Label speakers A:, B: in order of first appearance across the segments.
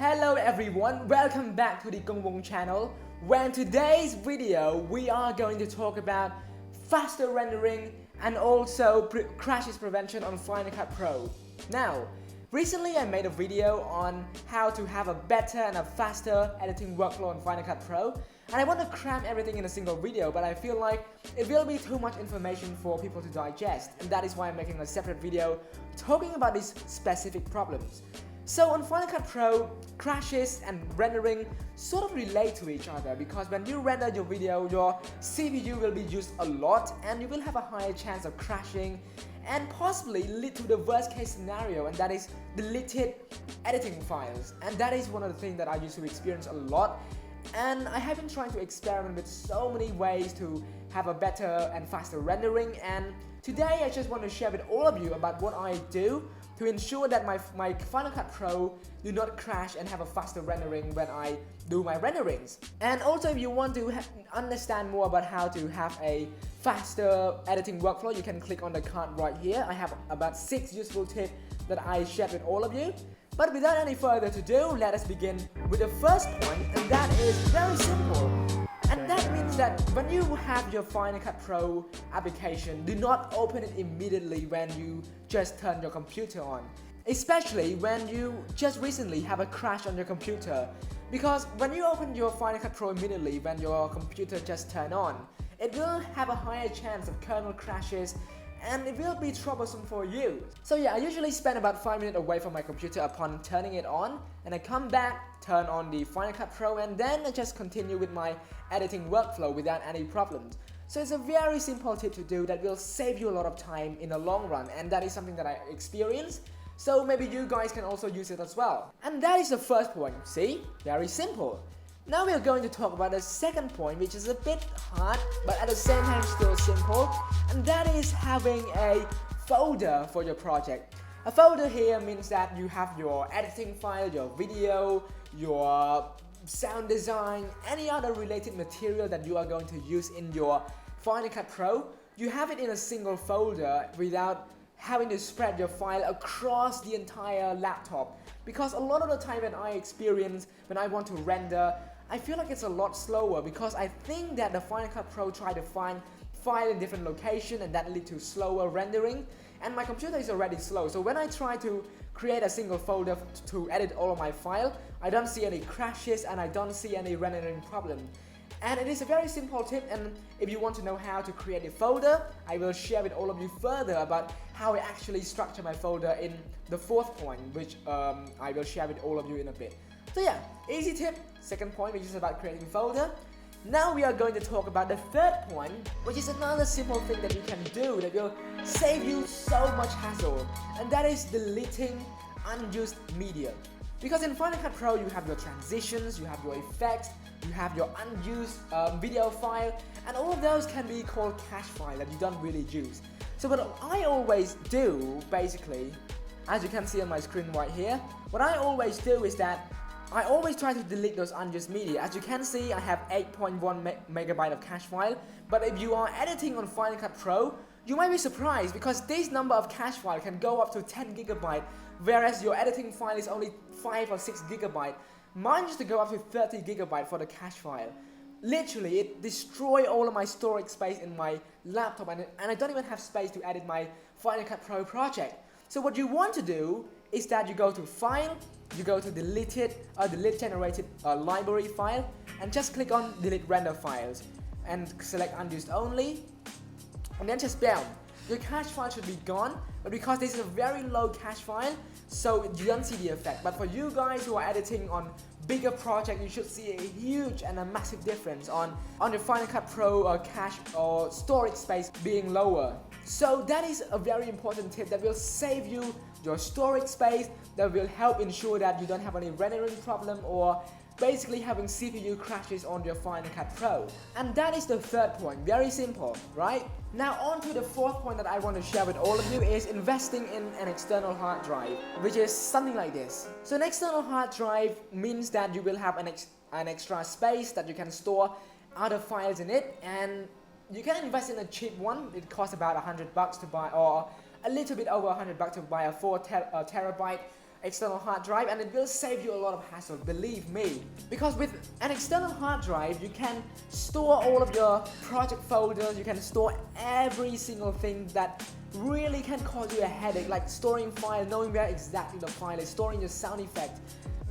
A: Hello everyone, welcome back to the Gong Wong channel, where in today's video we are going to talk about faster rendering and also crashes prevention on Final Cut Pro. Now, recently I made a video on how to have a better and a faster editing workflow on Final Cut Pro, and I want to cram everything in a single video, but I feel like it will be too much information for people to digest, and that is why I'm making a separate video talking about these specific problems. So on Final Cut Pro, crashes and rendering sort of relate to each other because when you render your video, your CPU will be used a lot and you will have a higher chance of crashing and possibly lead to the worst case scenario, and that is deleted editing files. And that is one of the things that I used to experience a lot, and I have been trying to experiment with so many ways to have a better and faster rendering, and today I just want to share with all of you about what I do to ensure that my Final Cut Pro do not crash and have a faster rendering when I do my renderings. And also, if you want to understand more about how to have a faster editing workflow, you can click on the card right here. I have about 6 useful tips that I shared with all of you. But without any further ado, let us begin with the first point, and that is very simple. And that means that when you have your Final Cut Pro application, do not open it immediately when you just turn your computer on. Especially when you just recently have a crash on your computer. Because when you open your Final Cut Pro immediately when your computer just turned on, it will have a higher chance of kernel crashes and it will be troublesome for you. So yeah, I usually spend about 5 minutes away from my computer upon turning it on, and I come back, turn on the Final Cut Pro, and then I just continue with my editing workflow without any problems. So it's a very simple tip to do that will save you a lot of time in the long run, and that is something that I experienced. So maybe you guys can also use it as well. And that is the first point, see? Very simple. Now we are going to talk about the second point, which is a bit hard, but at the same time still simple, and that is having a folder for your project. A folder here means that you have your editing file, your video, your sound design, any other related material that you are going to use in your Final Cut Pro. You have it in a single folder without having to spread your file across the entire laptop. Because a lot of the time when I experience, when I want to render, I feel like it's a lot slower because I think that the Final Cut Pro try to find file in different location and that lead to slower rendering, and my computer is already slow. So when I try to create a single folder to edit all of my file, I don't see any crashes and I don't see any rendering problem. And it is a very simple tip, and if you want to know how to create a folder, I will share with all of you further about how I actually structure my folder in the fourth point, which I will share with all of you in a bit. So yeah, easy tip, second point, which is about creating a folder. Now we are going to talk about the third point, which is another simple thing that you can do that will save you so much hassle, and that is deleting unused media. Because in Final Cut Pro you have your transitions, you have your effects, you have your unused video file, and all of those can be called cache file that you don't really use. So what I always do, basically, as you can see on my screen right here, what I always do is that I always try to delete those unused media. As you can see, I have 8.1 megabyte of cache file, but if you are editing on Final Cut Pro, you might be surprised because this number of cache file can go up to 10 gigabyte, whereas your editing file is only 5 or 6 gigabyte. Mine used to go up to 30 gigabyte for the cache file. Literally, it destroyed all of my storage space in my laptop, and I don't even have space to edit my Final Cut Pro project. So what you want to do is that you go to File, you go to Delete Generated Library File, and just click on Delete Render Files, and select Unused Only, and then just bam. Your cache file should be gone, but because this is a very low cache file, so you don't see the effect. But for you guys who are editing on bigger project, you should see a huge and a massive difference on your Final Cut Pro cache or storage space being lower. So that is a very important tip that will save you your storage space, that will help ensure that you don't have any rendering problem or basically having CPU crashes on your Final Cut Pro. And that is the third point, very simple, right? Now on to the fourth point that I want to share with all of you is investing in an external hard drive, which is something like this. So an external hard drive means that you will have an extra space that you can store other files in it, and you can invest in a cheap one. It costs about $100 to buy, or a little bit over $100 to buy a 4 terabyte external hard drive, and it will save you a lot of hassle, believe me. Because with an external hard drive, you can store all of your project folders, you can store every single thing that really can cause you a headache, like storing file, knowing where exactly the file is, storing your sound effect.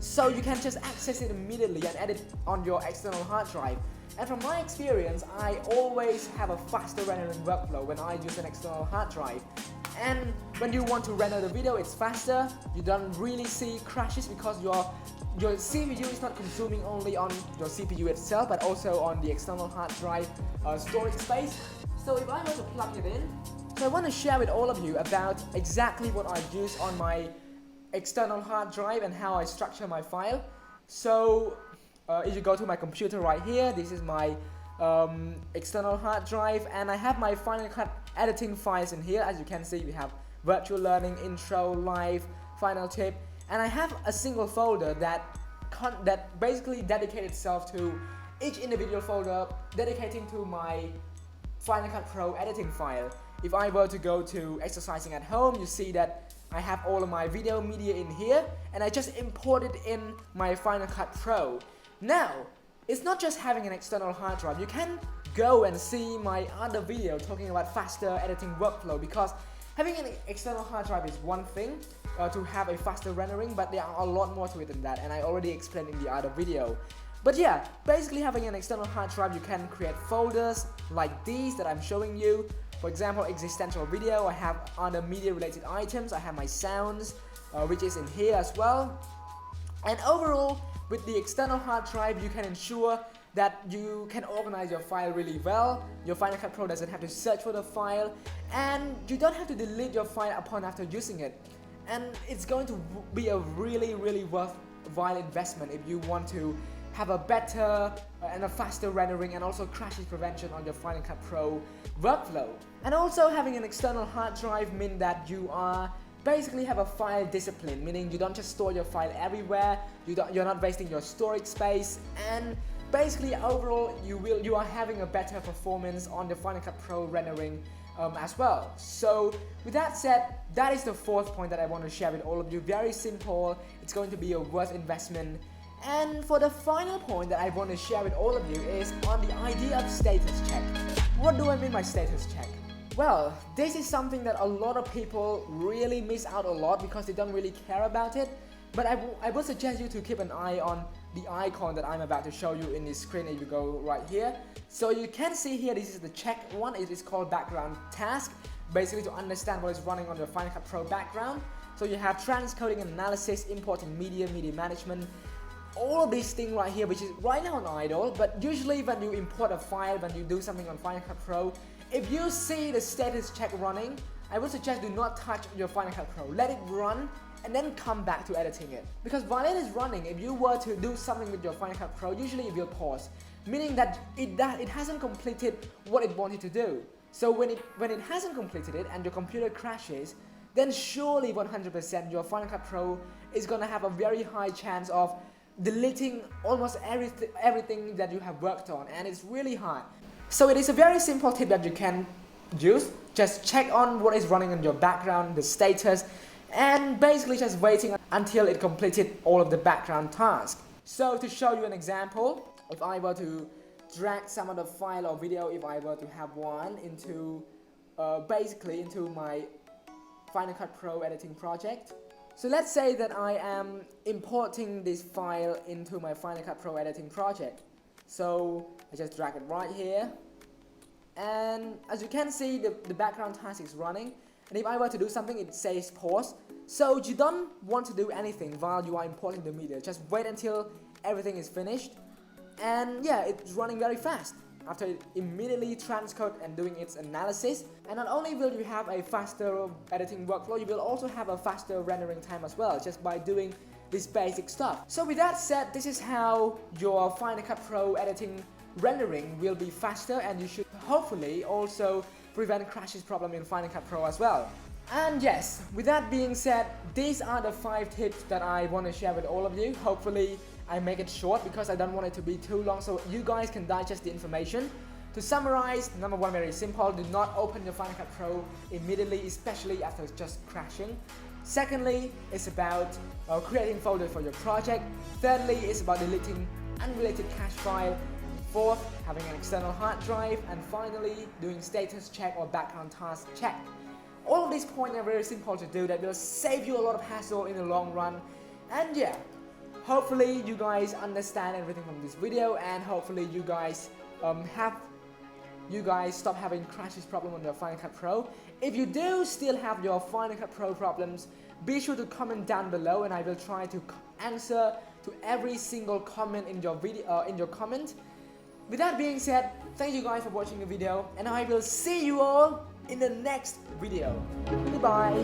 A: So you can just access it immediately and edit on your external hard drive. And from my experience, I always have a faster rendering workflow when I use an external hard drive. And when you want to render the video, it's faster. You don't really see crashes because your CPU is not consuming only on your CPU itself, but also on the external hard drive storage space. So if I were to plug it in, so I want to share with all of you about exactly what I use on my external hard drive and how I structure my file. So if you go to my computer right here, this is my external hard drive, and I have my Final Cut editing files in here. As you can see, we have virtual learning, intro, live, final tip, and I have a single folder that basically dedicates itself to each individual folder, dedicating to my Final Cut Pro editing file. If I were to go to exercising at home, you see that I have all of my video media in here, and I just imported in my Final Cut Pro. Now, it's not just having an external hard drive. You can go and see my other video talking about faster editing workflow, because having an external hard drive is one thing to have a faster rendering, but there are a lot more to it than that, and I already explained in the other video. But yeah, basically having an external hard drive, you can create folders like these that I'm showing you. For example, existential video, I have other media related items, I have my sounds, which is in here as well. And overall, with the external hard drive, you can ensure that you can organize your file really well. Your Final Cut Pro doesn't have to search for the file, and you don't have to delete your file upon after using it. And it's going to be a really worthwhile investment if you want to have a better and a faster rendering and also crashes prevention on your Final Cut Pro workflow. And also having an external hard drive means that you are basically have a file discipline, meaning you don't just store your file everywhere, you're not wasting your storage space, and basically overall you are having a better performance on the Final Cut Pro rendering as well. So with that said, that is the fourth point that I want to share with all of you. Very simple, it's going to be a worth investment. And for the final point that I want to share with all of you is on the idea of status check. What do I mean by status check? Well, this is something that a lot of people really miss out a lot because they don't really care about it. But I would suggest you to keep an eye on the icon that I'm about to show you in this screen if you go right here. So you can see here, this is the check one. It is called background task, basically to understand what is running on your Final Cut Pro background. So you have transcoding and analysis, importing media management, all of these things right here, which is right now on idle. But usually when you import a file, when you do something on Final Cut Pro, if you see the status check running, I would suggest do not touch your Final Cut Pro. Let it run and then come back to editing it. Because while it is running, if you were to do something with your Final Cut Pro, usually it will pause, meaning that it hasn't completed what it wanted to do. So when it hasn't completed it and your computer crashes, then surely 100% your Final Cut Pro is gonna have a very high chance of deleting almost everything that you have worked on, and it's really hard. So it is a very simple tip that you can use. Just check on what is running in your background, the status, and basically just waiting until it completed all of the background tasks. So to show you an example, if I were to drag some of the file or video, if I were to have one into basically into my Final Cut Pro editing project. So let's say that I am importing this file into my Final Cut Pro editing project. So I just drag it right here, and as you can see, the background task is running, and if I were to do something, it says pause. So you don't want to do anything while you are importing the media. Just wait until everything is finished, and yeah, it's running very fast after it immediately transcode and doing its analysis. And not only will you have a faster editing workflow, you will also have a faster rendering time as well, just by doing this basic stuff. So with that said, this is how your Final Cut Pro editing rendering will be faster, and you should hopefully also prevent crashes problem in Final Cut Pro as well. And yes, with that being said, these are the 5 tips that I want to share with all of you. Hopefully I make it short because I don't want it to be too long, so you guys can digest the information. To summarize, number 1, very simple, do not open your Final Cut Pro immediately, especially after just crashing. Secondly, it's about creating folders for your project. Thirdly, it's about deleting unrelated cache file. Fourth, having an external hard drive. And finally, doing status check or background task check. All of these points are very simple to do that will save you a lot of hassle in the long run. And yeah, hopefully you guys understand everything from this video, and hopefully you guys stop having crashes problem on your Final Cut Pro. If you do still have your Final Cut Pro problems, be sure to comment down below, and I will try to answer to every single comment in your video in your comment. With that being said, thank you guys for watching the video, and I will see you all in the next video. Goodbye.